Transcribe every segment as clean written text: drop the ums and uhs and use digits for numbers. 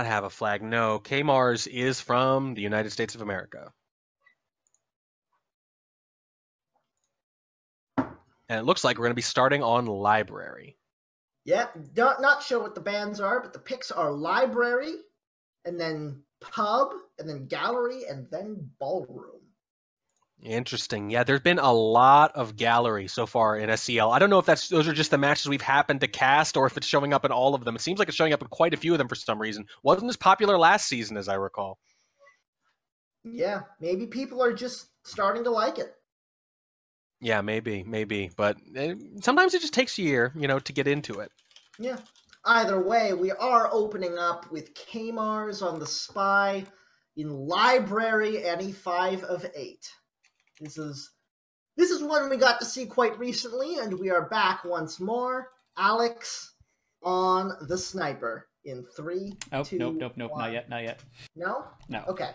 have a flag. No, Kmars is from the United States of America. And it looks like we're going to be starting on library. Yeah, not sure what the bands are, but the picks are library, and then pub, and then gallery, and then ballroom. Interesting. Yeah, there's been a lot of gallery so far in SCL. I don't know if those are just the matches we've happened to cast or if it's showing up in all of them. It seems like it's showing up in quite a few of them for some reason. Wasn't as popular last season as I recall. Yeah, maybe people are just starting to like it. Yeah, maybe. But sometimes it just takes a year, to get into it. Yeah. Either way, we are opening up with Kmars on the spy in library, any 5 of 8. This is one we got to see quite recently, and we are back once more. Alex on the sniper in 3, 2, nope, 1. Not yet. No? No. Okay.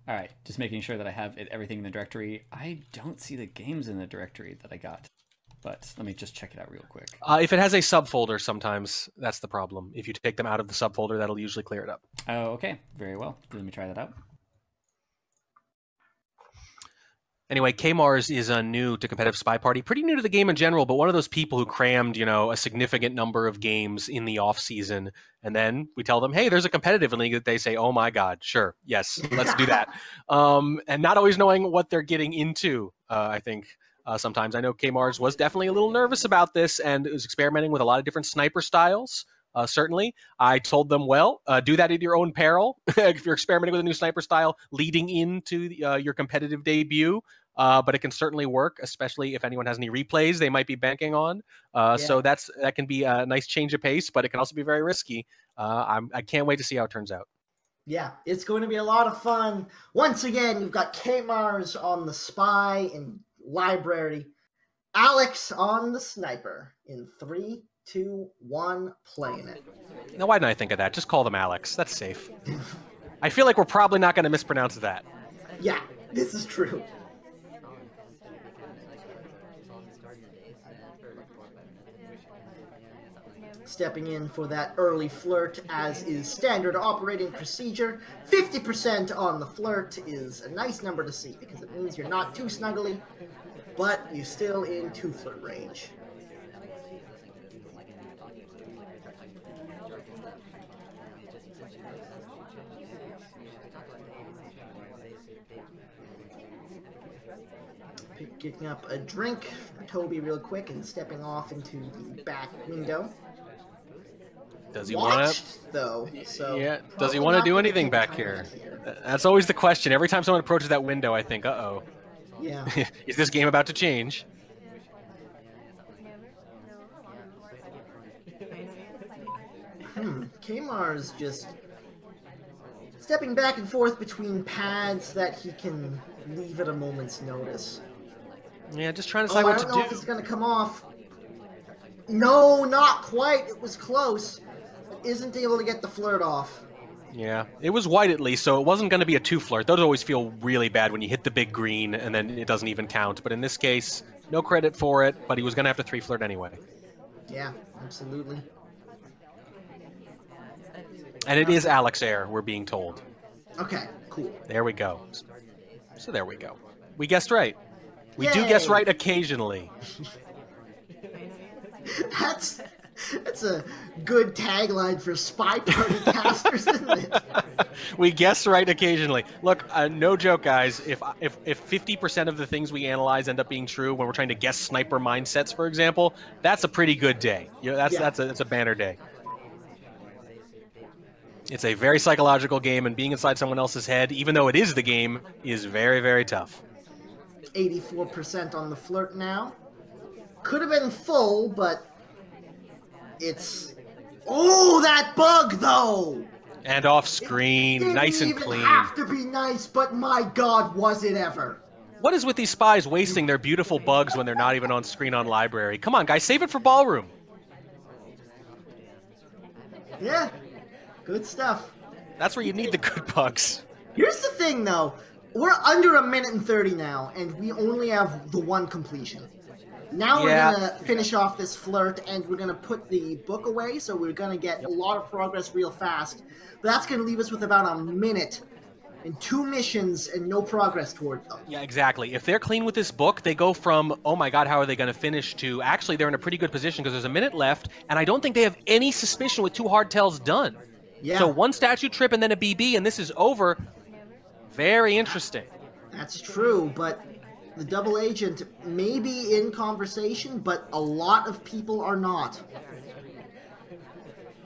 All right, just making sure that I have everything in the directory. I don't see the games in the directory that I got, but let me just check it out real quick. If it has a subfolder, sometimes that's the problem. If you take them out of the subfolder, that'll usually clear it up. Oh, okay. Very well. Let me try that out. Anyway, Kmars is new to Competitive Spy Party, pretty new to the game in general, but one of those people who crammed, a significant number of games in the off season, and then we tell them, hey, there's a competitive league that they say, oh my god, sure, yes, let's do that, and not always knowing what they're getting into. I think sometimes I know Kmars was definitely a little nervous about this and was experimenting with a lot of different sniper styles. Certainly, I told them, well, do that at your own peril. If you're experimenting with a new sniper style leading into your competitive debut, but it can certainly work, especially if anyone has any replays they might be banking on. So that can be a nice change of pace, but it can also be very risky. I can't wait to see how it turns out. Yeah, it's going to be a lot of fun. Once again, you've got Kmars on the spy in library, Alex on the sniper in 3, 2, 1, playing it. Now, why didn't I think of that? Just call them Alex. That's safe. I feel like we're probably not going to mispronounce that. Yeah, this is true. Stepping in for that early flirt, as is standard operating procedure. 50% on the flirt is a nice number to see, because it means you're not too snuggly, but you're still in 2 flirt range. Picking up a drink for Toby real quick and stepping off into the back window. Does he want to? Though, so yeah. Does he want to do anything back here? That's always the question. Every time someone approaches that window, I think, uh-oh. Yeah. Is this game about to change? Kmars just stepping back and forth between pads that he can leave at a moment's notice. Yeah, just trying to decide what to do. I don't know if it's going to come off. No, not quite. It was close. Isn't able to get the flirt off. Yeah, it was white at least, so it wasn't going to be a 2 flirt. Those always feel really bad when you hit the big green and then it doesn't even count. But in this case, no credit for it, but he was going to have to 3 flirt anyway. Yeah, absolutely. And it is Alexare, we're being told. Okay, cool. There we go. So there we go. We guessed right. We Yay! Do guess right occasionally. That's a good tagline for Spy Party casters, isn't it? We guess right occasionally. Look, no joke, guys. If 50% of the things we analyze end up being true when we're trying to guess sniper mindsets, for example, that's a pretty good day. That's a banner day. It's a very psychological game, and being inside someone else's head, even though it is the game, is very, very tough. 84% on the flirt now. Could have been full, but it's... Oh, that bug, though! And off screen, nice and clean. Didn't even have to be nice, but my god, was it ever. What is with these spies wasting their beautiful bugs when they're not even on screen on library? Come on, guys, save it for ballroom. Yeah, good stuff. That's where you need the good bugs. Here's the thing, though. We're under 1 minute and 30 now, and we only have the 1 completion. Now Yeah. we're going to finish off this flirt, and we're going to put the book away, so we're going to get a lot of progress real fast. But that's going to leave us with about a minute and 2 missions and no progress towards them. Yeah, exactly. If they're clean with this book, they go from, oh my god, how are they going to finish, to actually they're in a pretty good position because there's a minute left, and I don't think they have any suspicion with 2 hardtails done. Yeah. So 1 statue trip and then a BB, and this is over. Very interesting. That's true, but the double agent may be in conversation, but a lot of people are not.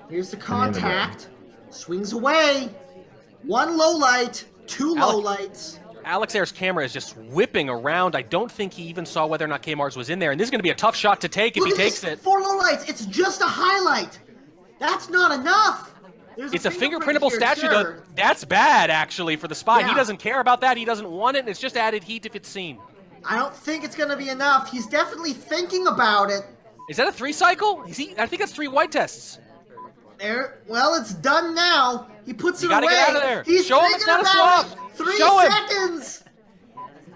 Here's the contact. Swings away. 1 low light, 2 low lights. Alexare's camera is just whipping around. I don't think he even saw whether or not Kmars was in there, and this is going to be a tough shot to take if he takes it. 4 low lights. It's just a highlight. That's not enough. It's a fingerprintable statue, though. That's bad, actually, for the spy. Yeah. He doesn't care about that. He doesn't want it, and it's just added heat if it's seen. I don't think it's going to be enough. He's definitely thinking about it. Is that a 3 cycle? I think that's 3 white tests. There. Well, it's done now. He puts it away. You gotta get out of there. He's Show him it's not a swap. 3 Show him. seconds.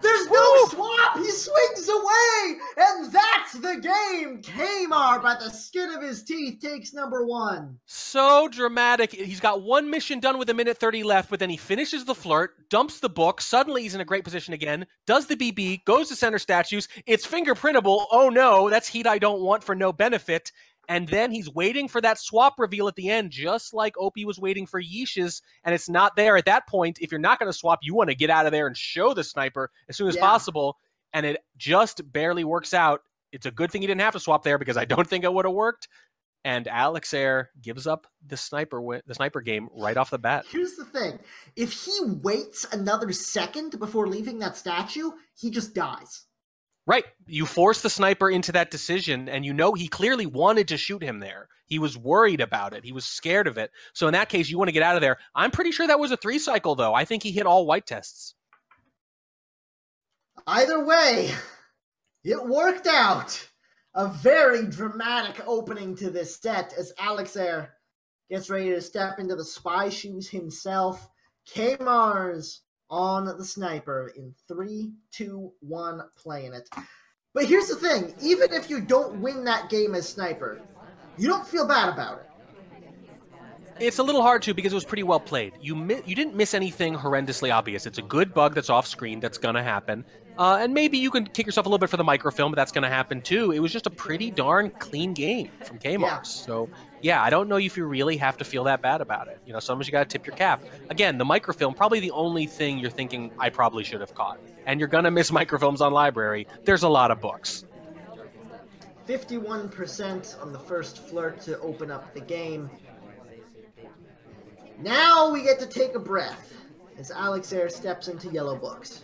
There's no swap. He swings away, and that's the game. Kmar, by the skin of his teeth, takes number 1. So dramatic. He's got 1 mission done with 1:30 left, but then he finishes the flirt, dumps the book. Suddenly he's in a great position again, does the BB, goes to center statues. It's fingerprintable. Oh no, that's heat I don't want for no benefit. And then he's waiting for that swap reveal at the end, just like Opie was waiting for Yeesh's, and it's not there. At that point, if you're not going to swap, you want to get out of there and show the sniper as soon as possible, and it just barely works out. It's a good thing he didn't have to swap there, because I don't think it would have worked. And Alexare gives up the sniper game right off the bat. Here's the thing. If he waits another second before leaving that statue, he just dies. Right. You force the sniper into that decision, and you know he clearly wanted to shoot him there. He was worried about it. He was scared of it. So in that case, you want to get out of there. I'm pretty sure that was a 3 cycle, though. I think he hit all white tests. Either way, it worked out. A very dramatic opening to this set as Alexare gets ready to step into the spy shoes himself. Kmars on the sniper in 3, 2, 1, playing it. But here's the thing. Even if you don't win that game as sniper, you don't feel bad about it. It's a little hard to, because it was pretty well played. You didn't miss anything horrendously obvious. It's a good bug that's off screen that's going to happen. And maybe you can kick yourself a little bit for the microfilm, but that's going to happen too. It was just a pretty darn clean game from Kmars. Yeah. So, yeah, I don't know if you really have to feel that bad about it. You know, sometimes you got to tip your cap. Again, the microfilm, probably the only thing you're thinking I probably should have caught. And you're going to miss microfilms on library. There's a lot of books. 51% on the first flirt to open up the game. Now we get to take a breath as Alexare steps into yellow books.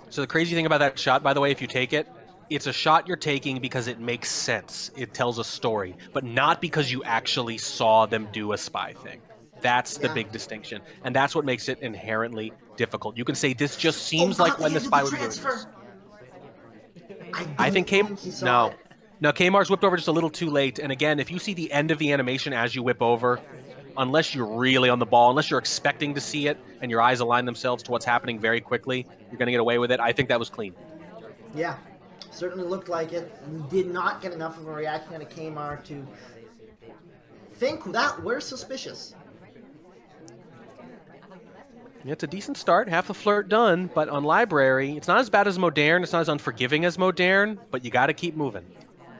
So the crazy thing about that shot, by the way, if you take it, it's a shot you're taking because it makes sense. It tells a story, but not because you actually saw them do a spy thing. That's the big distinction, and that's what makes it inherently difficult. You can say this just seems like when the spy would do this. I think Kmars whipped over just a little too late, and again, if you see the end of the animation as you whip over, unless you're really on the ball, unless you're expecting to see it and your eyes align themselves to what's happening very quickly, you're going to get away with it. I think that was clean. Yeah, certainly looked like it. We did not get enough of a reaction out of Kmar to think that we're suspicious. It's a decent start, half the flirt done, but on library, it's not as bad as Modern, it's not as unforgiving as Modern, but you got to keep moving.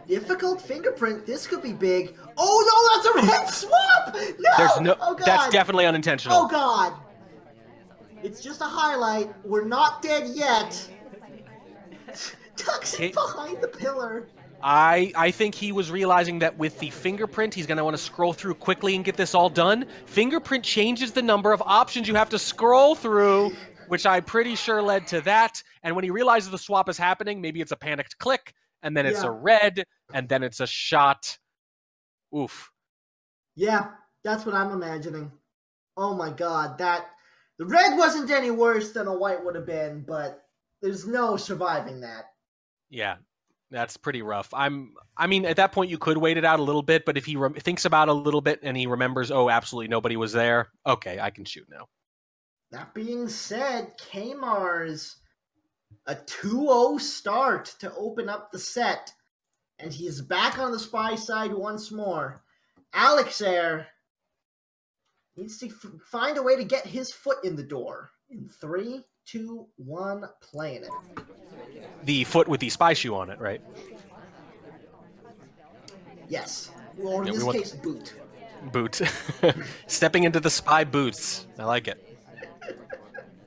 Difficult fingerprint. This could be big. Oh no, that's a red swap! No! There's no. Oh, God. That's definitely unintentional. Oh God! It's just a highlight. We're not dead yet. Tucks it behind the pillar. I think he was realizing that with the fingerprint, he's going to want to scroll through quickly and get this all done. Fingerprint changes the number of options you have to scroll through, which I'm pretty sure led to that. And when he realizes the swap is happening, maybe it's a panicked click, and then it's a red, and then it's a shot. Oof. Yeah, that's what I'm imagining. Oh my God, the red wasn't any worse than a white would have been, but there's no surviving that. Yeah. That's pretty rough. I mean, at that point, you could wait it out a little bit, but if he thinks about it a little bit and he remembers, oh, absolutely nobody was there, okay, I can shoot now. That being said, Kmars, a 2-0 start to open up the set. And he's back on the spy side once more. Alexare needs to find a way to get his foot in the door. In 3, 2, 1, playing it. The foot with the spy shoe on it, right? Yes. Or in this case, boot. Boot. Stepping into the spy boots. I like it.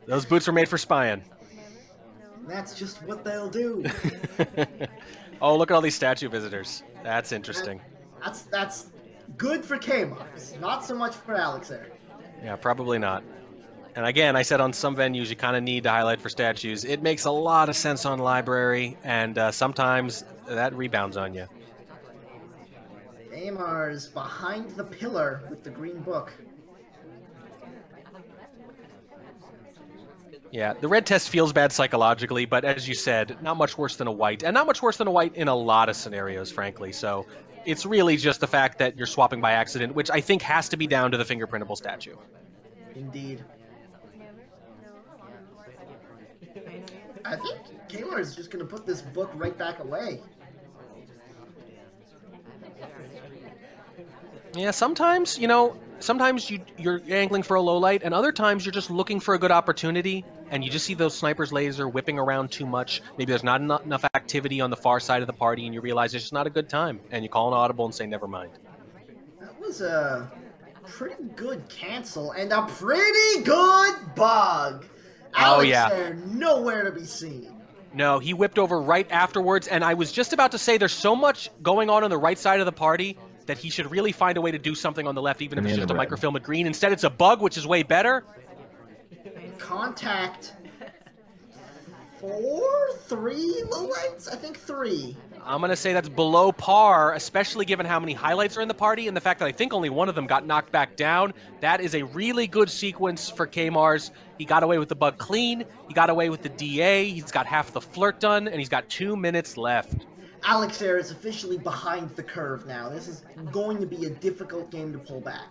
Those boots were made for spying. That's just what they'll do. Oh, look at all these statue visitors. That's interesting. That's good for Kmars, not so much for Alexare. Yeah, probably not. And again, I said on some venues you kind of need to highlight for statues. It makes a lot of sense on library, and sometimes that rebounds on you. Kmars behind the pillar with the green book. Yeah, the red test feels bad psychologically, but as you said, not much worse than a white. And not much worse than a white in a lot of scenarios, frankly. So it's really just the fact that you're swapping by accident, which I think has to be down to the fingerprintable statue. Indeed. I think Kmars is just going to put this book right back away. Yeah, sometimes, sometimes you're angling for a low light, and other times you're just looking for a good opportunity, and you just see those snipers laser whipping around too much. Maybe there's not enough activity on the far side of the party, and you realize it's just not a good time, and you call an audible and say, never mind. That was a pretty good cancel, and a pretty good bug. Oh, Alexare, yeah. Nowhere to be seen. No, he whipped over right afterwards, and I was just about to say there's so much going on the right side of the party that he should really find a way to do something on the left, even if it's just a microfilm at green. Instead, it's a bug, which is way better. Contact 4, 3 lowlights? I think 3. I'm going to say that's below par, especially given how many highlights are in the party and the fact that I think only one of them got knocked back down. That is a really good sequence for Kmars. He got away with the bug clean. He got away with the DA. He's got half the flirt done, and he's got 2 minutes left. Alexare is officially behind the curve now. This is going to be a difficult game to pull back.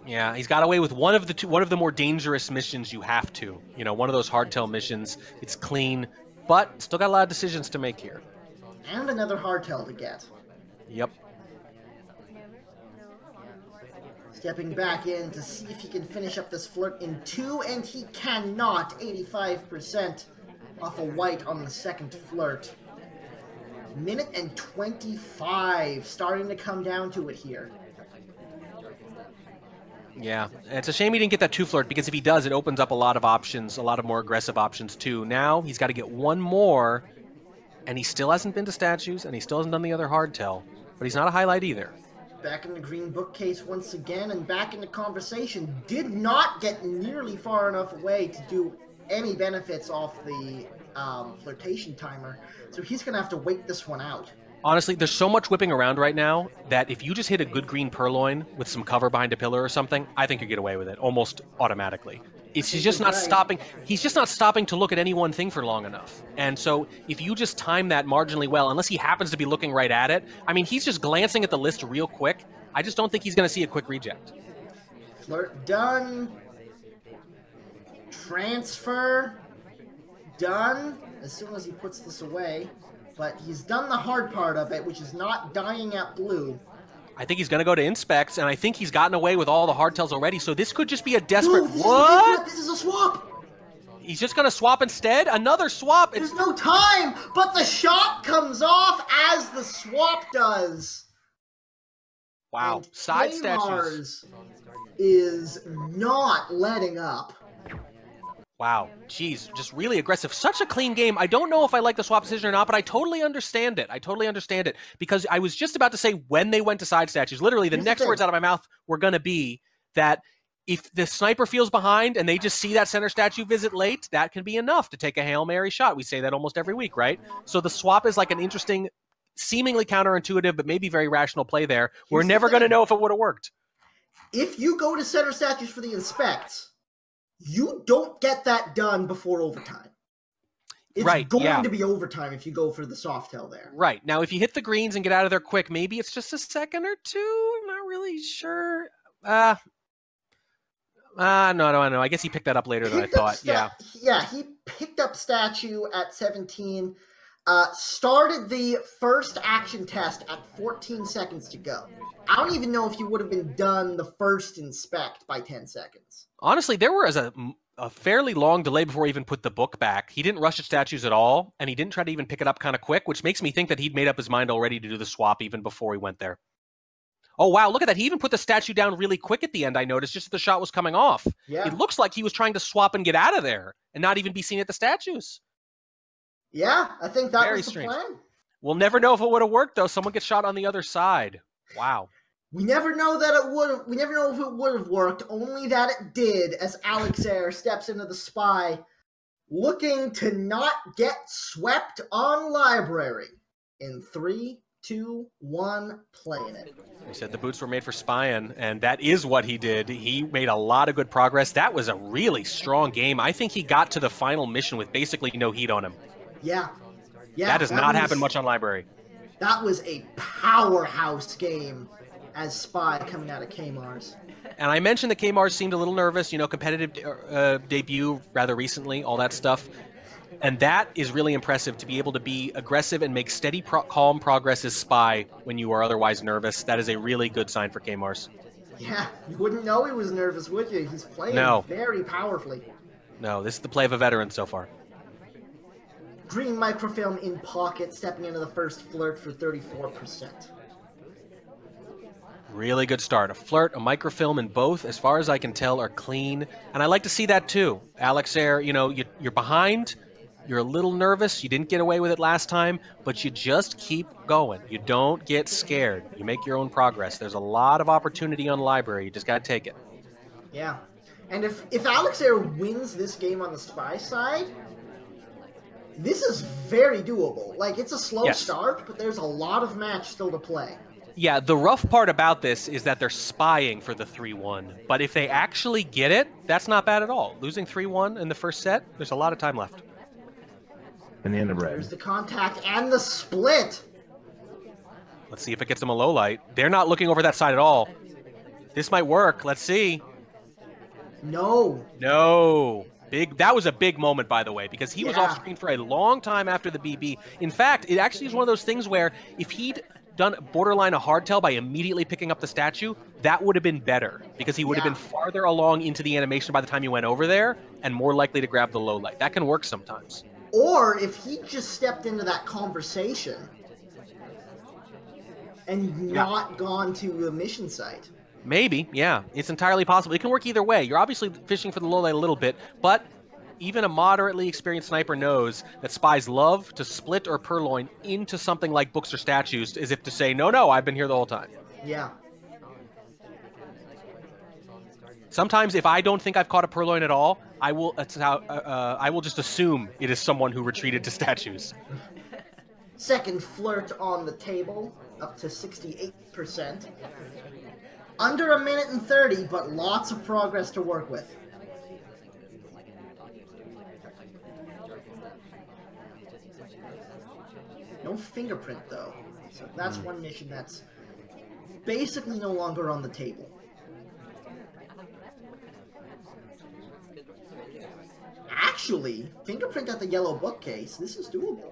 Yeah, he's got away with one of the more dangerous missions you have to. One of those hardtail missions. It's clean, but still got a lot of decisions to make here. And another hardtail to get. Yep. Stepping back in to see if he can finish up this flirt in 2, and he cannot. 85% off a white on the second flirt. Minute and 25, starting to come down to it here. Yeah, and it's a shame he didn't get that 2 flirt, because if he does, it opens up a lot of options, a lot of more aggressive options too. Now he's got to get one more, and he still hasn't been to statues, and he still hasn't done the other hardtail, but he's not a highlight either. Back in the green bookcase once again, and back in the conversation. Did not get nearly far enough away to do any benefits off the flirtation timer, so he's going to have to wait this one out. Honestly, there's so much whipping around right now that if you just hit a good green purloin with some cover behind a pillar or something, I think you get away with it almost automatically. He's just not stopping. He's just not stopping to look at any one thing for long enough. And so if you just time that marginally well, unless he happens to be looking right at it, I mean, he's just glancing at the list real quick. I just don't think he's going to see a quick reject. Flirt done. Transfer done as soon as he puts this away. But he's done the hard part of it, which is not dying at blue. I think he's going to go to inspects, and I think he's gotten away with all the hardtails already, so this could just be a desperate... No, what? This is a swap! He's just going to swap instead? Another swap? There's no time, but the shot comes off as the swap does. Wow. And Side Kmars statues. Is not letting up. Wow. Jeez, just really aggressive. Such a clean game. I don't know if I like the swap decision or not, but I totally understand it. I totally understand it. Because I was just about to say when they went to side statues, literally the next words out of my mouth were going to be that if the sniper feels behind and they just see that center statue visit late, that can be enough to take a Hail Mary shot. We say that almost every week, right? So the swap is like an interesting, seemingly counterintuitive, but maybe very rational play there. We're never going to know if it would have worked. If you go to center statues for the inspects, you don't get that done before overtime. It's going to be overtime if you go for the soft tail there. Right. Now, if you hit the greens and get out of there quick, maybe it's just a second or two. I'm not really sure. No, I don't know. I guess he picked that up later than I thought. Yeah. Yeah, he picked up statue at 17. Started the first action test at 14 seconds to go. I don't even know if he would have been done the first inspect by 10 seconds. Honestly, there was a fairly long delay before he even put the book back. He didn't rush at statues at all, and he didn't try to even pick it up kind of quick, which makes me think that he'd made up his mind already to do the swap even before he went there. Oh, wow, look at that. He even put the statue down really quick at the end, I noticed, just as the shot was coming off. Yeah. It looks like he was trying to swap and get out of there and not even be seen at the statues. Yeah, I think that Very was the strange. plan. We'll never know if it would have worked, though. Someone gets shot on the other side. Wow. We never know that it would have. We never know if it would have worked. Only that it did. As Alexare steps into the spy, looking to not get swept on library. In 3, 2, 1, playing it. He said the boots were made for spying, and that is what he did. He made a lot of good progress. That was a really strong game. I think he got to the final mission with basically no heat on him. Yeah. That does not happen much on library. That was a powerhouse game as Spy coming out of Kmars. And I mentioned that Kmars seemed a little nervous, competitive debut rather recently, all that stuff. And that is really impressive, to be able to be aggressive and make steady, calm progress as Spy when you are otherwise nervous. That is a really good sign for Kmars. Yeah, you wouldn't know he was nervous, would you? He's playing very powerfully. No, this is the play of a veteran so far. Green microfilm in pocket, stepping into the first flirt for 34%. Really good start. A flirt, a microfilm, and both, as far as I can tell, are clean. And I like to see that too. Alexare, you're behind. You're a little nervous. You didn't get away with it last time, but you just keep going. You don't get scared. You make your own progress. There's a lot of opportunity on library. You just got to take it. Yeah. And if Alexare wins this game on the Spy side, this is very doable. Like, it's a slow start, but there's a lot of match still to play. Yeah, the rough part about this is that they're spying for the 3-1. But if they actually get it, that's not bad at all. Losing 3-1 in the first set, there's a lot of time left. Banana bread. There's the contact and the split. Let's see if it gets them a low light. They're not looking over that side at all. This might work. Let's see. No. No. That was a big moment, by the way, because he was off screen for a long time after the BB. In fact, it actually is one of those things where if he'd done borderline a hardtail by immediately picking up the statue, that would have been better, because he would have been farther along into the animation by the time he went over there and more likely to grab the low light. That can work sometimes. Or if he just stepped into that conversation and not gone to the mission site. Maybe, yeah. It's entirely possible. It can work either way. You're obviously fishing for the low light a little bit, but even a moderately experienced sniper knows that spies love to split or purloin into something like books or statues, as if to say, no, I've been here the whole time. Yeah. Sometimes, if I don't think I've caught a purloin at all, I will just assume it is someone who retreated to statues. Second flirt on the table, up to 68%. Under 1 minute and 30, but lots of progress to work with. No fingerprint, though. So that's one mission that's basically no longer on the table. Actually, fingerprint at the yellow bookcase, this is doable.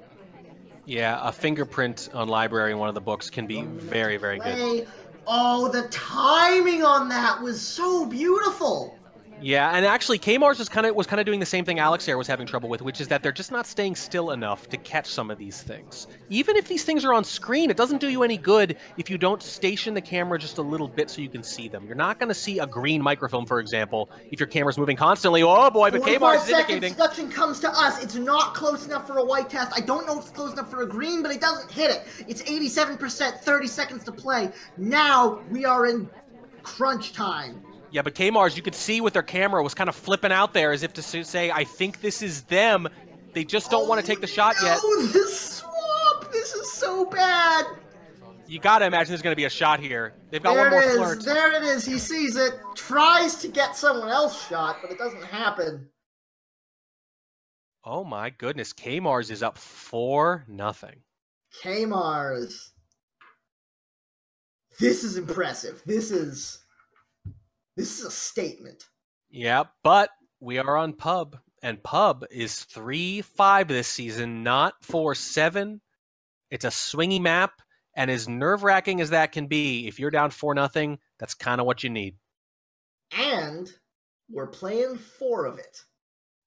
Yeah, a fingerprint on library in one of the books can be very, very good. Oh, the timing on that was so beautiful. Yeah, and actually, Kmars was kind of doing the same thing Alexare was having trouble with, which is that they're just not staying still enough to catch some of these things. Even if these things are on screen, it doesn't do you any good if you don't station the camera just a little bit so you can see them. You're not going to see a green microfilm, for example, if your camera's moving constantly. Oh boy, but Kmars is indicating. Seconds comes to us. It's not close enough for a white test. I don't know if it's close enough for a green, but it doesn't hit it. It's 87%, 30 seconds to play. Now we are in crunch time. Yeah, but Kmars, you could see with their camera, was kind of flipping out there as if to say, I think this is them. They just don't want to take the shot yet. Oh, this swap! This is so bad! You gotta imagine there's gonna be a shot here. They've got one more flirt. There it is. He sees it. Tries to get someone else shot, but it doesn't happen. Oh my goodness. Kmars is up 4-0. Kmars. This is impressive. This is a statement. Yeah, but we are on pub, And Pub is 3-5 this season, not 4-7. It's a swingy map, and as nerve-wracking as that can be, if you're down 4-0, that's kind of what you need. And we're playing 4 of it.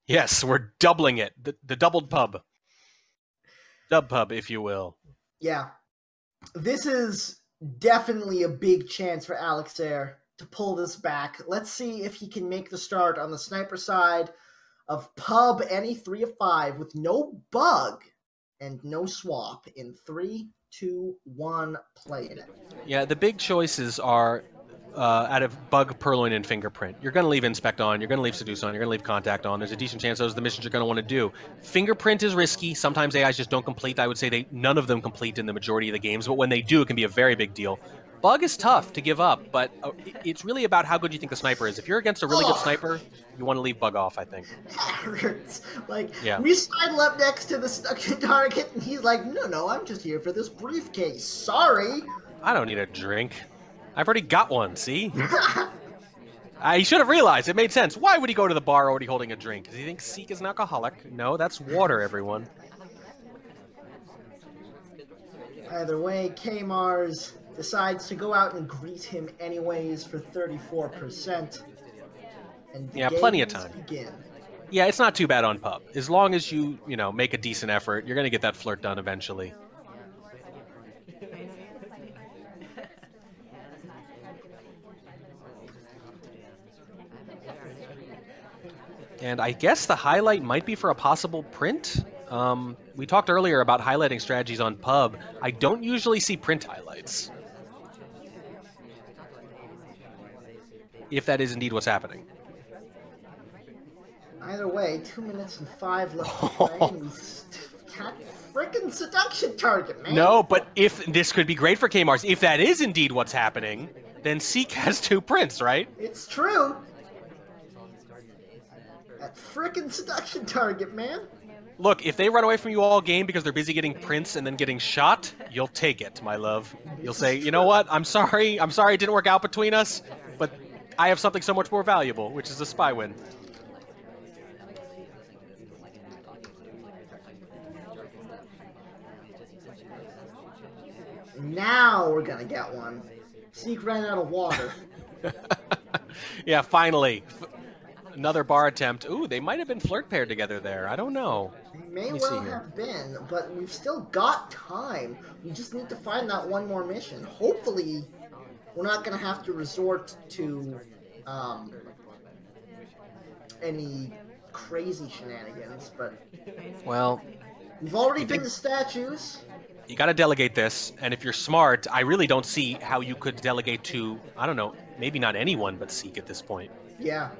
Yes, we're doubling it. The doubled Pub. Dub Pub, if you will. Yeah. This is definitely a big chance for Alexare to pull this back. Let's see if he can make the start on the sniper side of Pub any 3 of 5 with no bug and no swap in 3, 2, 1, playing it. Yeah, the big choices are out of Bug, Purloin, and Fingerprint. You're going to leave Inspect on, you're going to leave Seduce on, you're going to leave Contact on. There's a decent chance those are the missions you're going to want to do. Fingerprint is risky. Sometimes AIs just don't complete. I would say none of them complete in the majority of the games, but when they do, it can be a very big deal. Bug is tough to give up, but it's really about how good you think the sniper is. If you're against a really good sniper, you want to leave Bug off, I think. That hurts. Like, yeah. We sidle up next to the stuck target, and he's like, no, I'm just here for this briefcase. Sorry. I don't need a drink. I've already got one, see? He should have realized. It made sense. Why would he go to the bar already holding a drink? Does he think Seek is an alcoholic? No, that's water, everyone. Either way, Kmars decides to go out and greet him anyways for 34%. And yeah, plenty of time. Begin. Yeah, it's not too bad on Pub. As long as you make a decent effort, you're going to get that flirt done eventually. And I guess the highlight might be for a possible print. We talked earlier about highlighting strategies on Pub. I don't usually see print highlights. If that is indeed what's happening. Either way, 2 minutes and 5 left to play, and we can't frickin' seduction target, man. No, but if this could be great for Kmars. If that is indeed what's happening, then Seek has 2 prints, right? It's true. That frickin' seduction target, man. Look, if they run away from you all game because they're busy getting prints and then getting shot, you'll take it, my love. You'll say, you know what, I'm sorry it didn't work out between us, but I have something so much more valuable, which is a spy win. Now we're gonna get one. Seek ran out of water. Yeah, finally. Another bar attempt. Ooh, they might have been flirt paired together there. I don't know. They may well have been, but we've still got time. We just need to find that one more mission. Hopefully, we're not going to have to resort to any crazy shenanigans, but... Well... We've already been to statues. You got to delegate this, and if you're smart, I really don't see how you could delegate to, I don't know, maybe not anyone but Seek at this point. Yeah.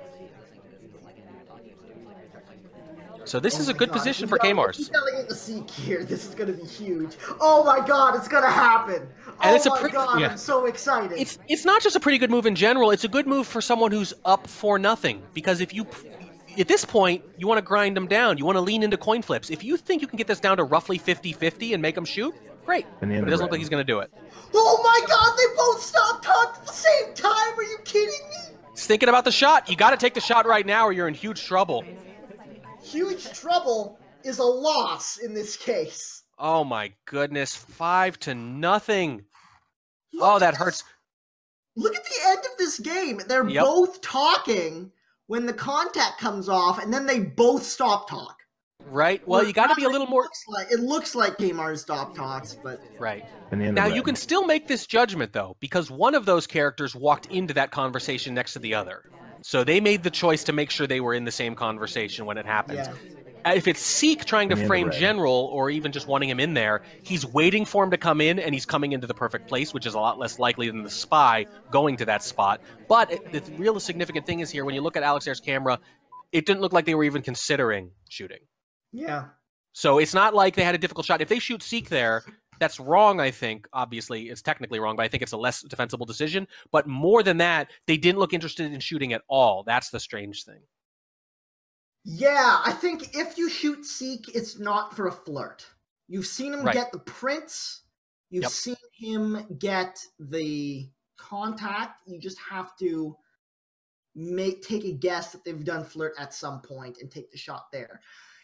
So this is a good position for Kmars. If we delegate the Seek here, this is going to be huge. Oh my god, it's going to happen! And oh my god, I'm so excited. It's not just a pretty good move in general, it's a good move for someone who's up 4-0. Because if you... At this point, you want to grind them down. You want to lean into coin flips. If you think you can get this down to roughly 50-50 and make them shoot, great. But it doesn't look like he's going to do it. Oh my god, they both stopped talking at the same time! Are you kidding me? He's thinking about the shot. You got to take the shot right now or you're in huge trouble. Huge trouble is a loss in this case. Oh my goodness, 5-0. Oh, that hurts. Look at the end of this game. They're both talking when the contact comes off, and then they both stop talk. Right. Well, you got to be a little more... It looks like Kmars stop talks, but... Right. Now, you can still make this judgment, though, because one of those characters walked into that conversation next to the other. So they made the choice to make sure they were in the same conversation when it happened. Yeah. If it's Seek trying to frame General, or even just wanting him in there, he's waiting for him to come in, and he's coming into the perfect place, which is a lot less likely than the spy going to that spot. But the real significant thing is here, when you look at Alexare's camera, it didn't look like they were even considering shooting. Yeah. So it's not like they had a difficult shot. If they shoot Seek there, that's wrong, I think. Obviously, it's technically wrong, but I think it's a less defensible decision. But more than that, they didn't look interested in shooting at all. That's the strange thing. Yeah, I think if you shoot Seek, it's not for a flirt. You've seen him get the prints. You've seen him get the contact. You just have to take a guess that they've done flirt at some point and take the shot there.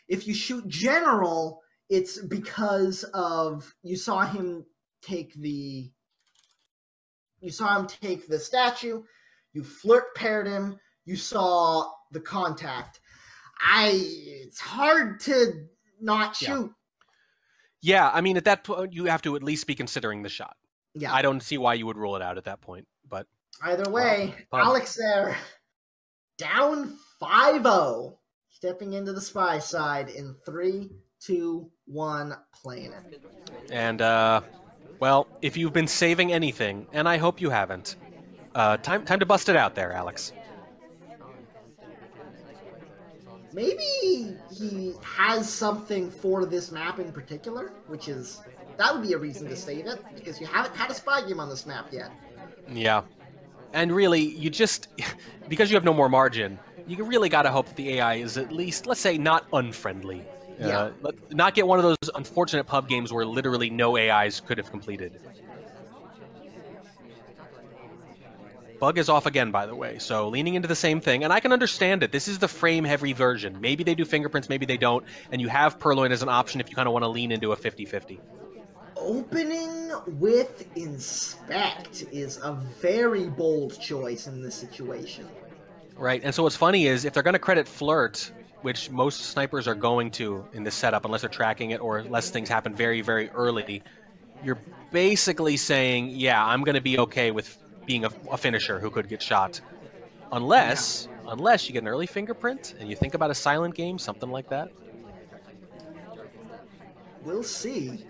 If you shoot general, it's because of you saw him take the statue, you flirt paired him, you saw the contact. It's hard to not shoot. Yeah, I mean, at that point, you have to at least be considering the shot. Yeah. I don't see why you would rule it out at that point, but... Either way, Alexare down 5-0. Stepping into the spy side in 3, 2, 1, playing it. And, well, if you've been saving anything, and I hope you haven't, time to bust it out there, Alex. Maybe he has something for this map in particular, that would be a reason to save it, because you haven't had a spy game on this map yet. Yeah. And really, you just, because you have no more margin, you really got to hope that the AI is at least, let's say, not unfriendly. Yeah. Not get one of those unfortunate pub games where literally no AIs could have completed. Bug is off again, by the way, so leaning into the same thing, and I can understand it. This is the frame-heavy version. Maybe they do fingerprints, maybe they don't, and you have Purloin as an option if you kind of want to lean into a 50-50. Opening with Inspect is a very bold choice in this situation. Right, and so what's funny is if they're going to credit Flirt, which most snipers are going to in this setup, unless they're tracking it or unless things happen very, very early, you're basically saying, yeah, I'm going to be okay with being a finisher who could get shot. Unless you get an early fingerprint and you think about a silent game, something like that. We'll see.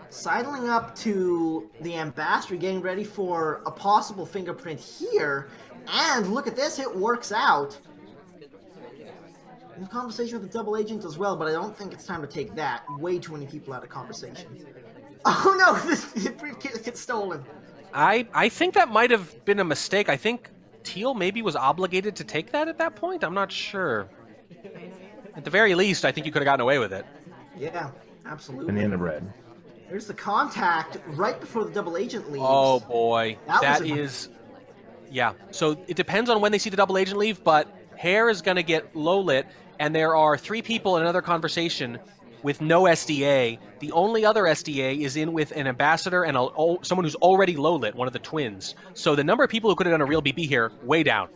Sidling up to the Ambassador, getting ready for a possible fingerprint here. And look at this, it works out. In conversation with the double agent as well, but I don't think it's time to take that. Way too many people out of conversation. Oh no, the briefcase gets stolen. I think that might have been a mistake. I think Teal maybe was obligated to take that at that point. I'm not sure. At the very least, I think you could have gotten away with it. Yeah, absolutely. Banana bread. There's the contact right before the double agent leaves. Oh boy, that is... Yeah, so it depends on when they see the double agent leave, but Hair is going to get low lit, and there are 3 people in another conversation with no SDA. The only other SDA is in with an Ambassador and someone who's already low lit, one of the twins. So the number of people who could have done a real BP here, way down.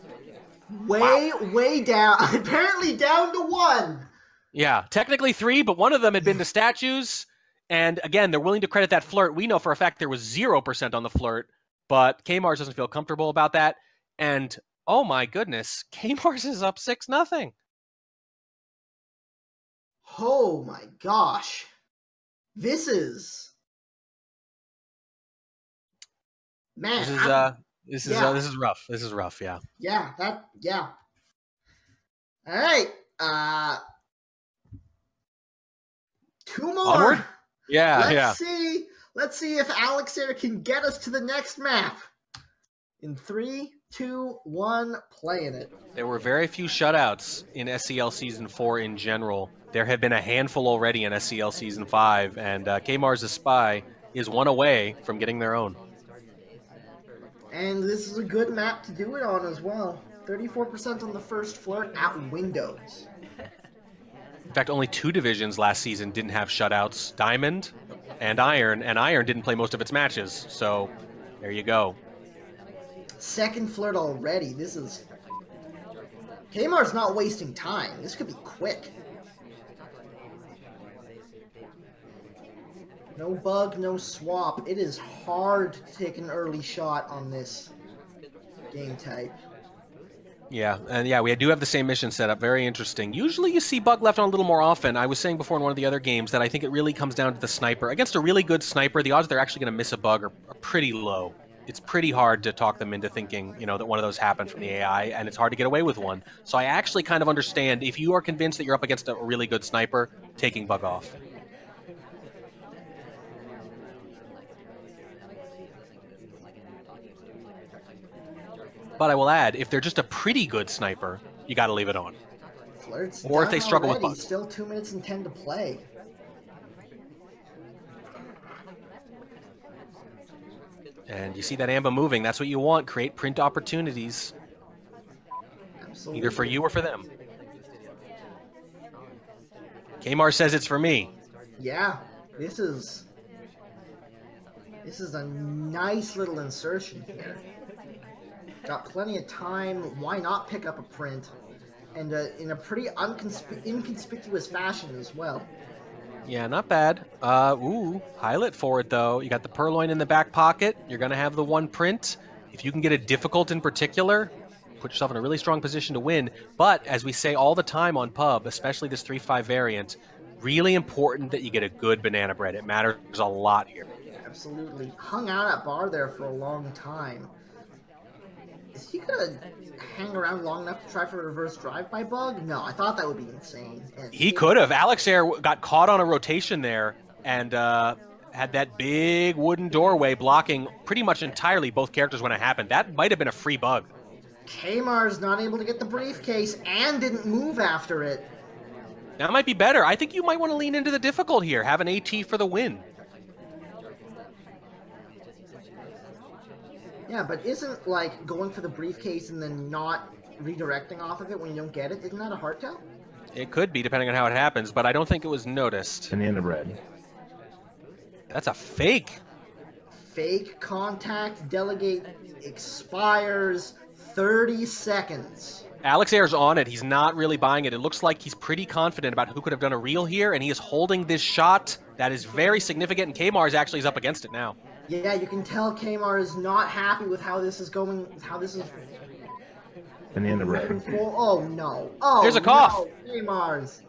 Way down. Apparently down to 1. Yeah, technically 3, but one of them had been to statues. And again, they're willing to credit that flirt. We know for a fact there was 0% on the flirt, but Kmars doesn't feel comfortable about that. And oh my goodness, Kmars is up 6-0. Oh my gosh. This is... Man, this is rough. This is rough, yeah. Yeah, yeah. All right. 2 more. Onward? Yeah, Let's see if Alexare can get us to the next map. In 3, 2, 1, playing it. There were very few shutouts in SCL Season 4 in general. There have been a handful already in SCL Season 5, and Kmars' Spy is 1 away from getting their own. And this is a good map to do it on as well. 34% on the first flirt at Windows. In fact, only 2 divisions last season didn't have shutouts, Diamond and Iron didn't play most of its matches, so there you go. Second flirt already. This is... Kmar's not wasting time. This could be quick. No bug, no swap. It is hard to take an early shot on this game type. Yeah, and yeah, we do have the same mission set up. Very interesting. Usually you see bug left on a little more often. I was saying before in one of the other games that I think it really comes down to the sniper. Against a really good sniper, the odds they're actually going to miss a bug are pretty low. It's pretty hard to talk them into thinking, that one of those happened from the AI, and it's hard to get away with one. So I actually kind of understand if you are convinced that you're up against a really good sniper, taking bug off. But I will add, if they're just a pretty good sniper, you got to leave it on. Flirt's or if they struggle with bugs. Still 2 minutes and 10 to play. And you see that Amba moving. That's what you want. Create print opportunities. Absolutely. Either for you or for them. Kmars says it's for me. Yeah, this is a nice little insertion here. Got plenty of time. Why not pick up a print? And in a pretty inconspicuous fashion as well. Yeah, not bad. Ooh, highlight for it, though. You got the Purloin in the back pocket. You're going to have the one print. If you can get it difficult in particular, put yourself in a really strong position to win. But, as we say all the time on pub, especially this 3-5 variant, really important that you get a good banana bread. It matters a lot here. Absolutely. Hung out at bar there for a long time. Is he going to hang around long enough to try for a reverse drive-by bug? No, I thought that would be insane. And he could have. Alexare got caught on a rotation there and had that big wooden doorway blocking pretty much entirely both characters when it happened. That might have been a free bug. Kmars not able to get the briefcase and didn't move after it. That might be better. I think you might want to lean into the difficult here. Have an AT for the win. Yeah, but isn't, like, going for the briefcase and then not redirecting off of it when you don't get it, isn't that a hard tell? It could be, depending on how it happens, but I don't think it was noticed. Banana bread. That's a fake. Fake contact, delegate expires 30 seconds. Alexare's on it. He's not really buying it. It looks like he's pretty confident about who could have done a reel here, and he is holding this shot. That is very significant, and Kmars actually is up against it now. Yeah, you can tell Kmars is not happy with how this is going, how this is... Banana bread. Oh, no. Oh, there's a cough. No, Kmars.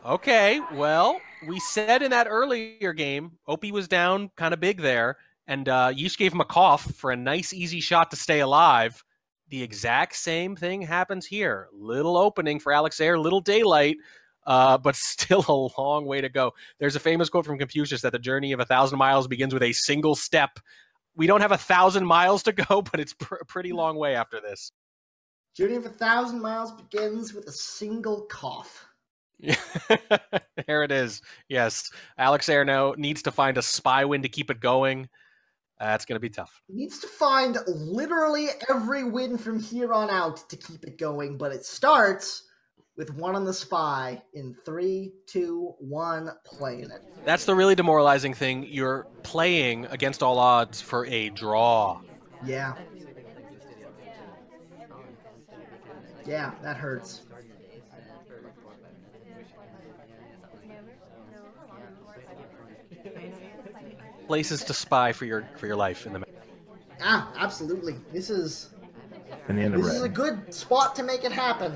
Okay, well, we said in that earlier game, Opie was down kind of big there, and Yeesh gave him a cough for a nice, easy shot to stay alive. The exact same thing happens here. Little opening for Alexare, little daylight, but still a long way to go. There's a famous quote from Confucius that the journey of 1,000 miles begins with a single step. We don't have 1,000 miles to go, but it's a pretty long way after this. Journey of 1,000 miles begins with a single cough. There it is. Yes, Alexare now needs to find a spy win to keep it going. That's going to be tough. He needs to find literally every win from here on out to keep it going, but it starts with one on the spy in 3, 2, 1, playing it. That's the really demoralizing thing. You're playing against all odds for a draw. Yeah. Yeah, that hurts. Places to spy for your life in the match. Ah, absolutely. This is Banana bread. a good spot to make it happen.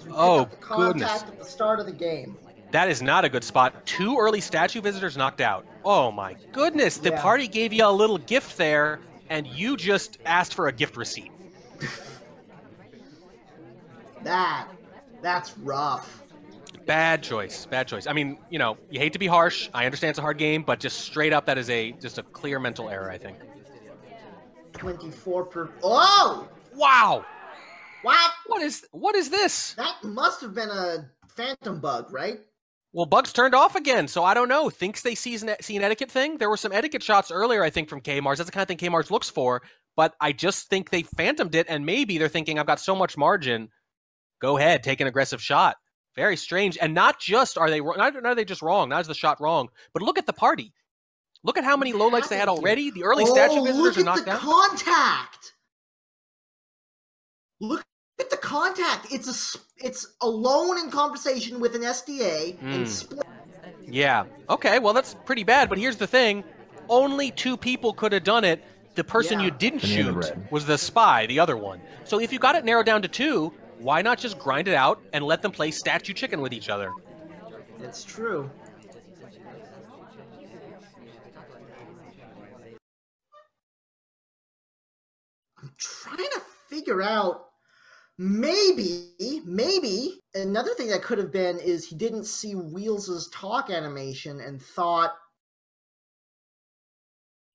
Oh, the contact goodness. at the start of the game. That is not a good spot. 2 early statue visitors knocked out. Oh my goodness. The Yeah. party gave you a little gift there, and you just asked for a gift receipt. That's rough. Bad choice. Bad choice. I mean, you know, you hate to be harsh. I understand it's a hard game, but just straight up, that is just a clear mental error, I think. 24 per... Oh! Wow. What? What is this? That must have been a phantom bug, right? Well, bugs turned off again, so I don't know. Thinks they see an etiquette thing? There were some etiquette shots earlier, I think, from Kmars. That's the kind of thing Kmars looks for, but I just think they phantomed it, and maybe they're thinking, I've got so much margin. Go ahead, take an aggressive shot. Very strange. And not just are they wrong, not are they just wrong, not is the shot wrong, but look at the party. Look at how many lowlights they had already. The early statue visitors are knocked down. Look at the contact! Look at the contact. It's alone in conversation with an SDA and split. Yeah. Okay, well, that's pretty bad, but here's the thing. Only 2 people could have done it. The person you didn't Banana shoot bread. was the spy, the other one. So if you got it narrowed down to 2, why not just grind it out and let them play statue chicken with each other? It's true. I'm trying to figure out, maybe, another thing that could have been is he didn't see Wheels' talk animation and thought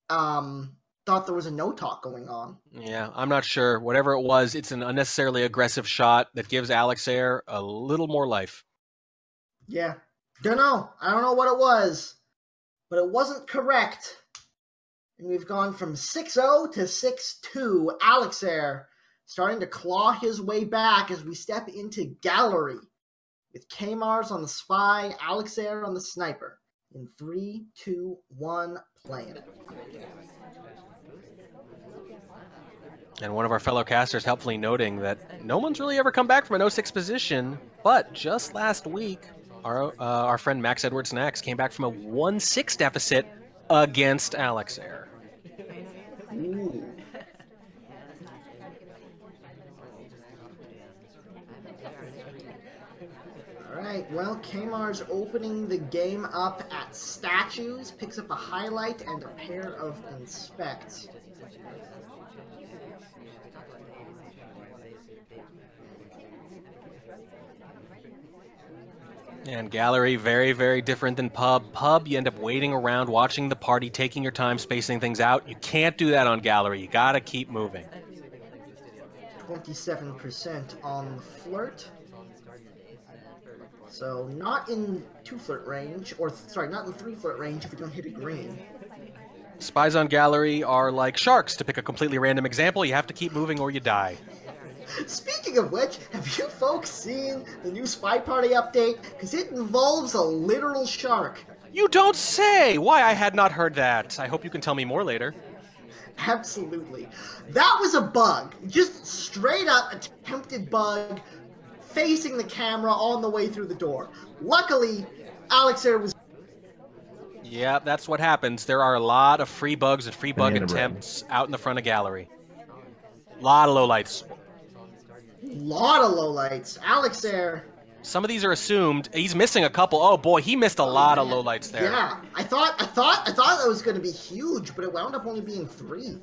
there was a no talk going on. Yeah, I'm not sure. Whatever it was, it's an unnecessarily aggressive shot that gives Alexare a little more life. Yeah. Don't know. I don't know what it was, but it wasn't correct. And we've gone from 6-0 to 6-2. Alexare starting to claw his way back as we step into Gallery with Kmars on the spy, Alexare on the sniper. In 3, 2, 1, playing it. And one of our fellow casters helpfully noting that no one's really ever come back from an 0-6 position, but just last week, our friend Max Edwards Nax came back from a 1-6 deficit against Alexare. Ooh. Alright, well, Kmars opening the game up at statues, picks up a highlight and a pair of inspects. And Gallery, very, very different than Pub. Pub, you end up waiting around, watching the party, taking your time, spacing things out. You can't do that on Gallery. You gotta keep moving. 27% on the flirt. So not in 2 flirt range, or sorry, not in 3 flirt range if we don't hit a green. Spies on Gallery are like sharks, to pick a completely random example. You have to keep moving or you die. Speaking of which, have you folks seen the new Spy Party update? Because it involves a literal shark. You don't say! Why, I had not heard that. I hope you can tell me more later. Absolutely. That was a bug. Just straight up attempted bug facing the camera on the way through the door. Luckily, Alexare was... Yeah, that's what happens. There are a lot of free bugs and free bug attempts out in the front of Gallery. Lot of lowlights. Lot of lowlights. Alexare. Some of these are assumed. He's missing a couple. Oh boy, he missed a lot of lowlights there. Yeah, I thought that was going to be huge, but it wound up only being 3.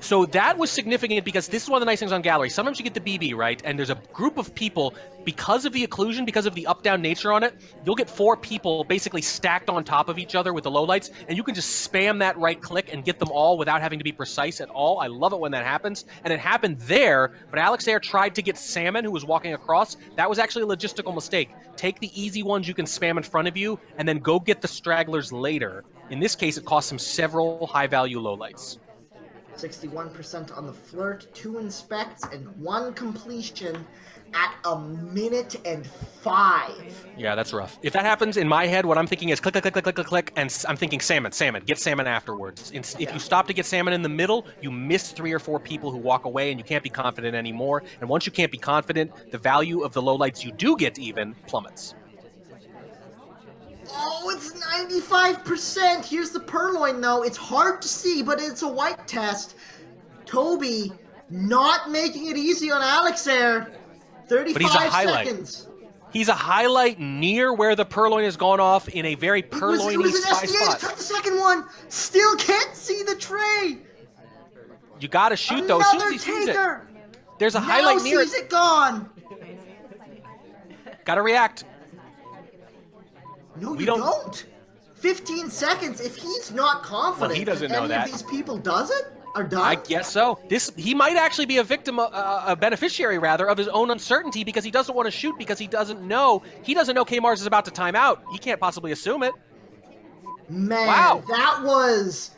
So that was significant because this is one of the nice things on Gallery. Sometimes you get the BB, right? And there's a group of people, because of the occlusion, because of the up-down nature on it, you'll get 4 people basically stacked on top of each other with the lowlights, and you can just spam that right click and get them all without having to be precise at all. I love it when that happens. And it happened there, but Alexare tried to get Salmon, who was walking across. That was actually a logistical mistake. Take the easy ones you can spam in front of you, and then go get the stragglers later. In this case, it cost him several high-value lowlights. 61% on the flirt, 2 inspects, and 1 completion at 1:05. Yeah, that's rough. If that happens in my head, what I'm thinking is click, click, click, click, click, click, click, and I'm thinking salmon, salmon. Get salmon afterwards. If you stop to get salmon in the middle, you miss 3 or 4 people who walk away, and you can't be confident anymore. And once you can't be confident, the value of the lowlights you do get even plummets. Oh, it's 95%. Here's the purloin, though. It's hard to see, but it's a white test. Toby not making it easy on Alexare. 35 but he's a highlight. seconds. He's a highlight near where the purloin has gone off in a very purloiny It was an spy SDA spot. took the second one. Still can't see the tray. You gotta shoot though. As soon as he sees it, there's a highlight near sees it gone. Gotta react. No, you don't. 15 seconds. If he's not confident, well, he doesn't know any that. of these people does it are done. I guess so. He might actually be a victim, a beneficiary rather, of his own uncertainty because he doesn't want to shoot because he doesn't know. He doesn't know Kmars is about to time out. He can't possibly assume it. Man, wow. that was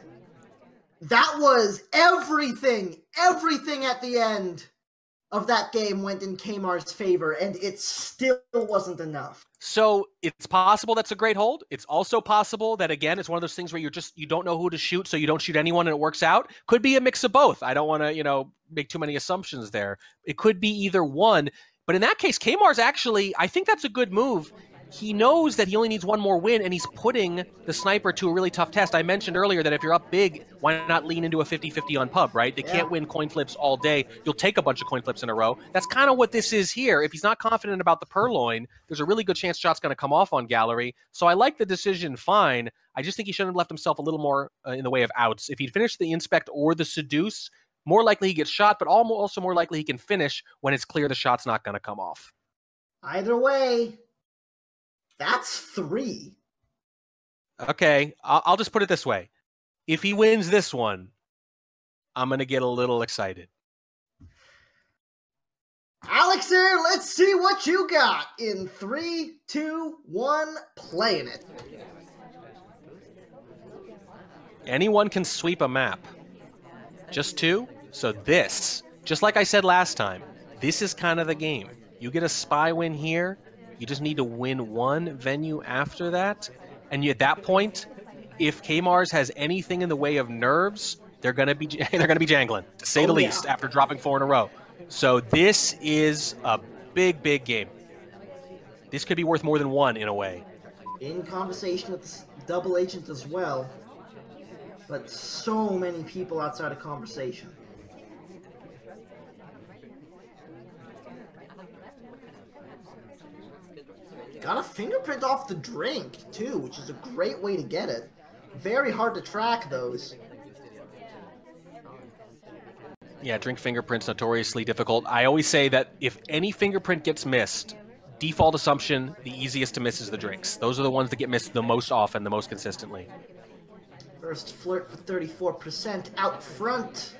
everything. Everything at the end of that game went in Kmars' favor, and it still wasn't enough. So it's possible that's a great hold. It's also possible that, again, it's one of those things where you don't know who to shoot, so you don't shoot anyone and it works out. Could be a mix of both. I don't want to, make too many assumptions there. It could be either one. But in that case, Kmars actually, I think that's a good move. He knows that he only needs 1 more win, and he's putting the sniper to a really tough test. I mentioned earlier that if you're up big, why not lean into a 50-50 on pub, right? They can't win coin flips all day. You'll take a bunch of coin flips in a row. That's kind of what this is here. If he's not confident about the purloin, there's a really good chance shot's going to come off on Gallery. So I like the decision fine. I just think he should have left himself a little more in the way of outs. If he'd finished the inspect or the seduce, more likely he gets shot, but also more likely he can finish when it's clear the shot's not going to come off. Either way, that's 3. Okay, I'll just put it this way. If he wins this one, I'm going to get a little excited. Alexare, let's see what you got in 3, 2, 1, playing it. Anyone can sweep a map. Just 2? So this, just like I said last time, this is kind of the game. You get a spy win here, you just need to win 1 venue after that, and at that point, if Kmars has anything in the way of nerves, they're gonna be jangling, to say the least, after dropping 4 in a row. So this is a big, big game. This could be worth more than 1 in a way. In conversation with this double agent as well, but so many people outside of conversation. Got a fingerprint off the drink, too, which is a great way to get it. Very hard to track those. Yeah, drink fingerprints notoriously difficult. I always say that if any fingerprint gets missed, default assumption, the easiest to miss is the drinks. Those are the ones that get missed the most often, the most consistently. First flirt for 34% out front.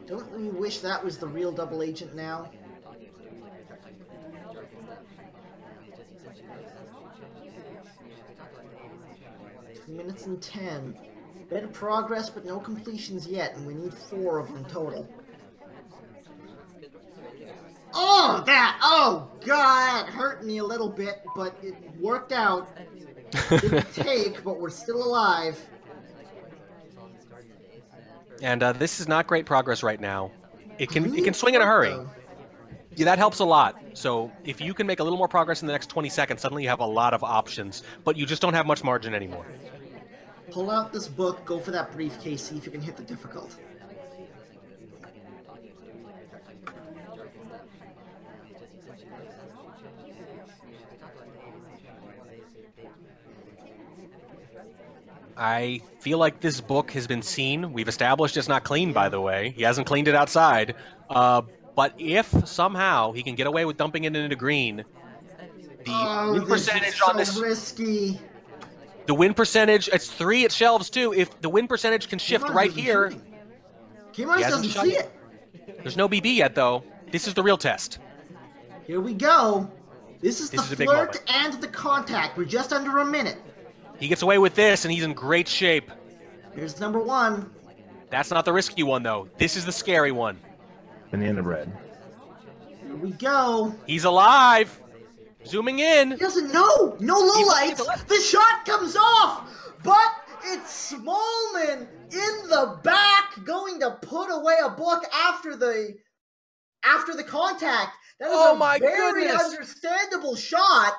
Don't we wish that was the real double agent now? Minutes and 10. Better progress, but no completions yet, and we need 4 of them total. Oh, that! Oh, God! That hurt me a little bit, but it worked out. Didn't take, but we're still alive. And this is not great progress right now. It can swing in a hurry. Yeah, that helps a lot. So if you can make a little more progress in the next 20 seconds, suddenly you have a lot of options, but you just don't have much margin anymore. Pull out this book, go for that briefcase, see if you can hit the difficult. I feel like this book has been seen. We've established it's not clean, by the way. He hasn't cleaned it outside. But if somehow he can get away with dumping it into green, the win percentage on this... risky. The win percentage, it's 3 at shelves too. If the win percentage can shift right here... Kmars doesn't see it. There's no BB yet, though. This is the real test. Here we go. This is the flirt and the contact. We're just under a minute. He gets away with this, and he's in great shape. Here's number 1. That's not the risky one, though. This is the scary one. Banana bread. Here we go. He's alive. Zooming in. He doesn't know. No lowlights. The shot comes off, but it's Smallman in the back going to put away a book after the contact. That is a very understandable shot.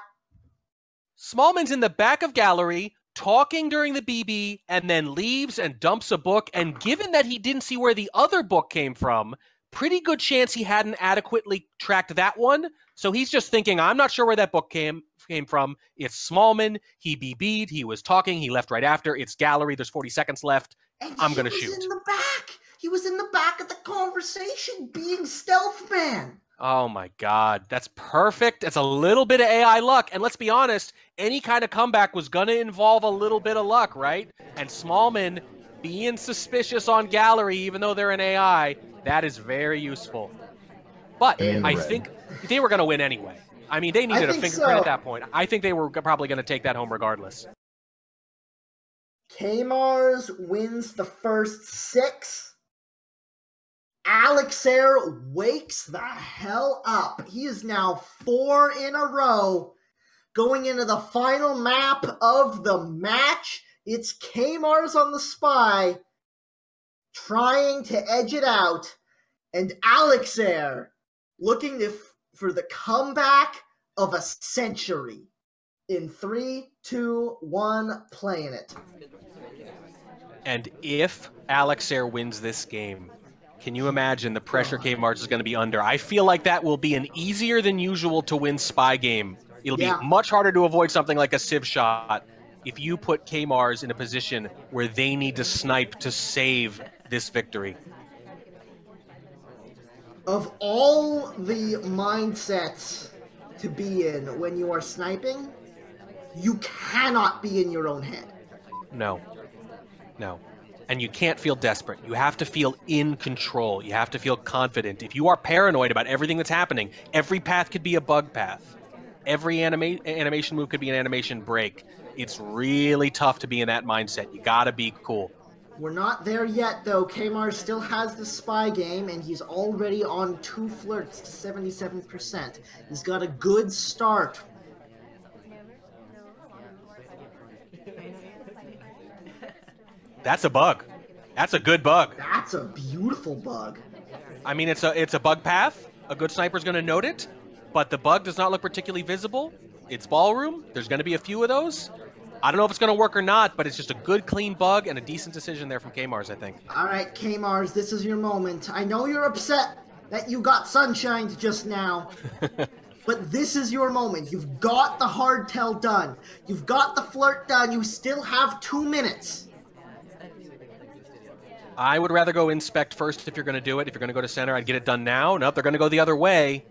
Smallman's in the back of gallery, talking during the BB, and then leaves and dumps a book. And given that he didn't see where the other book came from, pretty good chance he hadn't adequately tracked that one. So he's just thinking, I'm not sure where that book came from. It's Smallman. He BB'd. He was talking. He left right after. It's gallery. There's 40 seconds left. I'm going to shoot. He was in the back. He was in the back of the conversation being stealth man. Oh my God, that's perfect. It's a little bit of AI luck. And let's be honest, any kind of comeback was going to involve a little bit of luck, right? And Smallman being suspicious on gallery, even though they're an AI, that is very useful. But I think they were going to win anyway. I mean, they needed a fingerprint at that point. I think they were probably going to take that home regardless. Kmars wins the first 6. Alexare wakes the hell up. He is now 4 in a row. Going into the final map of the match, it's Kmars on the spy, trying to edge it out, and Alexare looking for the comeback of a century. In 3, 2, 1, playing it. And if Alexare wins this game, can you imagine the pressure Kmars is going to be under? I feel like that will be an easier than usual to win spy game. It'll be much harder to avoid something like a Civ shot if you put Kmars in a position where they need to snipe to save this victory. Of all the mindsets to be in when you are sniping, you cannot be in your own head. No. No. And you can't feel desperate. You have to feel in control. You have to feel confident. If you are paranoid about everything that's happening, every path could be a bug path. Every animation move could be an animation break. it's really tough to be in that mindset. You gotta be cool. We're not there yet, though. Kmars still has the spy game, and he's already on 2 flirts to 77%. He's got a good start. That's a bug. That's a good bug. That's a beautiful bug. I mean, it's a bug path. A good sniper's going to note it, but the bug does not look particularly visible. It's ballroom. There's going to be a few of those. I don't know if it's going to work or not, but it's just a good, clean bug and a decent decision there from Kmars, I think. All right, Kmars, this is your moment. I know you're upset that you got sunshined just now, but this is your moment. You've got the hardtail done. You've got the flirt done. You still have 2 minutes. I would rather go inspect first if you're going to do it. If you're going to go to center, I'd get it done now. Nope, they're going to go the other way.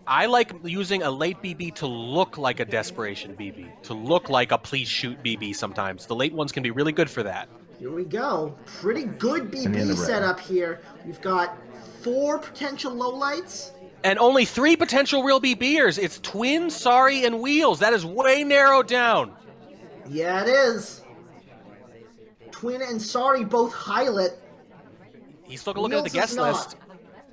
I like using a late BB to look like a desperation BB, to look like a please shoot BB sometimes. The late ones can be really good for that. Here we go. Pretty good BB setup here. We've got 4 potential lowlights. And only 3 potential real BBers. It's Twin, Sorry, and Wheels. That is way narrowed down. Yeah, it is. Twin and Sorry both highlight. He's still looking at the guest list.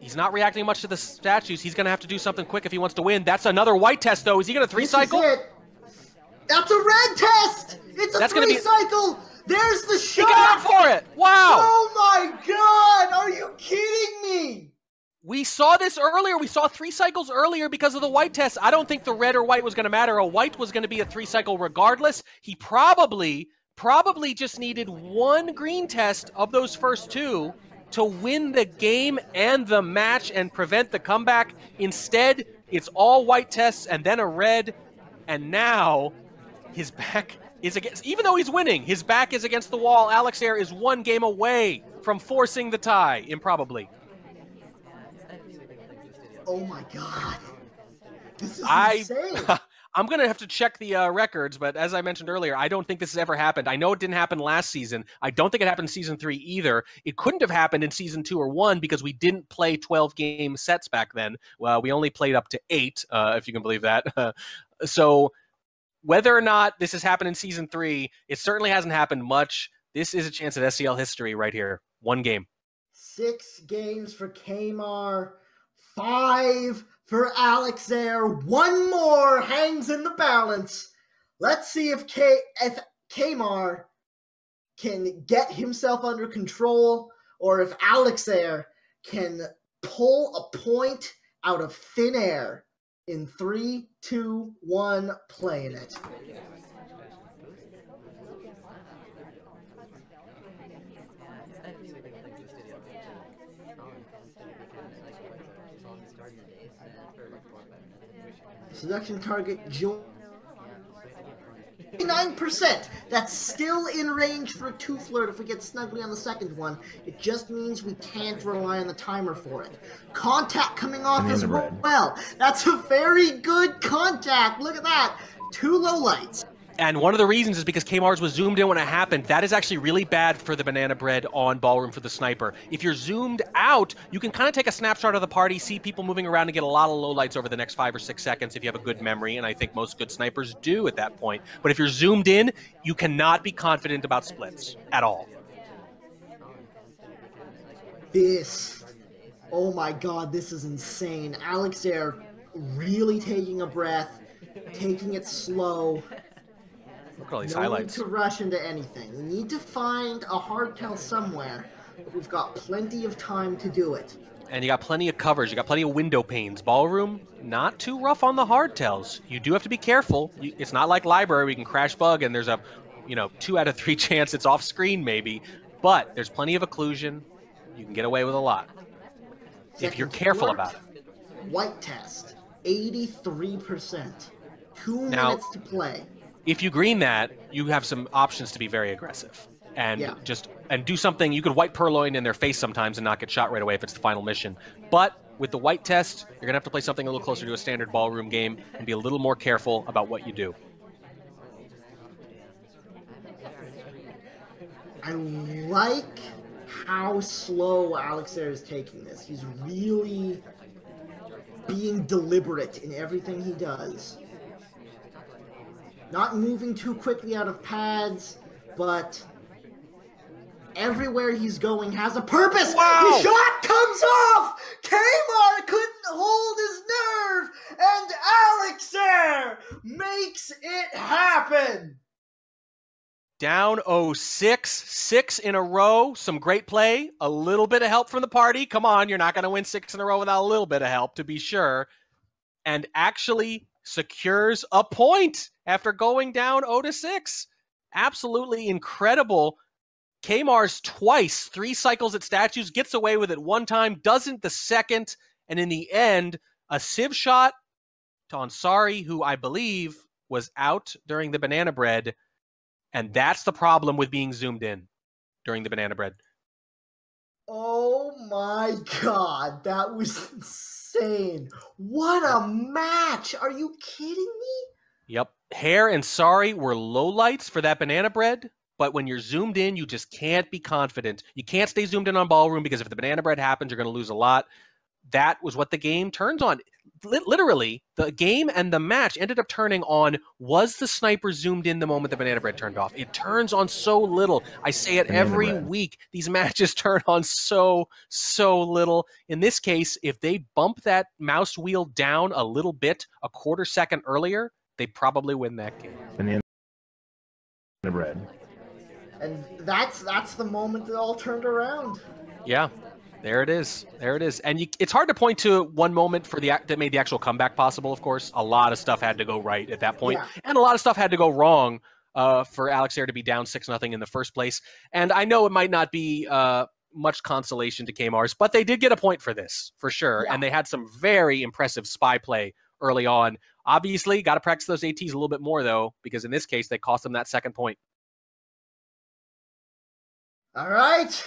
He's not reacting much to the statues. He's going to have to do something quick if he wants to win. That's another white test, though. Is he going to 3-cycle? That's a red test! It's a 3-cycle! There's the shot! He got for it! Wow! Oh my god! Are you kidding me? We saw this earlier. We saw 3 cycles earlier because of the white test. I don't think the red or white was going to matter. A white was going to be a 3-cycle regardless. He probably just needed 1 green test of those first 2 to win the game and the match and prevent the comeback. Instead, it's all white tests and then a red, and now his back is against, even though he's winning, his back is against the wall. Alexare is 1 game away from forcing the tie, improbably. Oh my god. This is insane. I'm going to have to check the records, but as I mentioned earlier, I don't think this has ever happened. I know it didn't happen last season. I don't think it happened in Season 3 either. It couldn't have happened in Season 2 or 1 because we didn't play 12-game sets back then. Well, we only played up to 8, if you can believe that. So whether or not this has happened in Season 3, it certainly hasn't happened much. This is a chance at SCL history right here. 1 game. 6 games for Kmar. 5 for Alexare. 1 more hangs in the balance. Let's see if Kmar can get himself under control or if Alexare can pull a point out of thin air. In 3, 2, 1, playing it. Seduction target, 9%. That's still in range for a 2 flirt if we get snugly on the second one. It just means we can't rely on the timer for it. Contact coming off as well. That's a very good contact. Look at that. 2 lowlights. And one of the reasons is because Kmars was zoomed in when it happened. That is actually really bad for the banana bread on ballroom for the sniper. If you're zoomed out, you can kind of take a snapshot of the party, see people moving around, and get a lot of lowlights over the next 5 or 6 seconds if you have a good memory, and I think most good snipers do at that point. But if you're zoomed in, you cannot be confident about splits at all. Oh my god, this is insane. Alexare really taking a breath, taking it slow. Look at all these No highlights. need to rush into anything. We need to find a hardtail somewhere, but we've got plenty of time to do it. And you got plenty of covers. You got plenty of window panes. Ballroom, not too rough on the hardtails. You do have to be careful. It's not like library. We can crash bug and there's a, 2 out of 3 chance it's off screen maybe. But there's plenty of occlusion. You can get away with a lot if you're careful about it. White test, 83%. 2 minutes to play. If you green that, you have some options to be very aggressive and do something. You could white purloin in their face sometimes and not get shot right away if it's the final mission. But with the white test, you're gonna have to play something a little closer to a standard ballroom game and be a little more careful about what you do. I like how slow Alexare is taking this. He's really being deliberate in everything he does. Not moving too quickly out of pads, but everywhere he's going has a purpose. Wow! The shot comes off. Kmar couldn't hold his nerve, and Alexare makes it happen. Down 0-6, 6 in a row. Some great play. A little bit of help from the party. Come on, you're not going to win 6 in a row without a little bit of help, to be sure. And actually secures a point after going down 0-6. Absolutely incredible. Kmars twice, 3 cycles at statues, gets away with it one time, doesn't the second, and in the end, a sieve shot to Ansari, who I believe was out during the banana bread, and that's the problem with being zoomed in during the banana bread. Oh my god, that was insane. What a match. Are you kidding me? Yep. Hair and Sari were lowlights for that banana bread, but when you're zoomed in, you just can't be confident. You can't stay zoomed in on ballroom because if the banana bread happens, you're going to lose a lot. That was what the game turns on. Literally, the game and the match ended up turning on, was the sniper zoomed in the moment the banana bread turned off? It turns on so little. I say it every week. These matches turn on so little. In this case, if they bump that mouse wheel down a little bit, a quarter second earlier, they probably win that game. Banana bread. And that's the moment it all turned around. Yeah. There it is. There it is. And it's hard to point to one moment for that made the actual comeback possible, of course. A lot of stuff had to go right at that point. Yeah. And a lot of stuff had to go wrong for Alexare to be down 6-0 in the first place. And I know it might not be much consolation to Kmars, but they did get a point for this, for sure. Yeah. And they had some very impressive spy play early on. Obviously, got to practice those ATs a little bit more, though, because in this case, they cost them that second point. All right.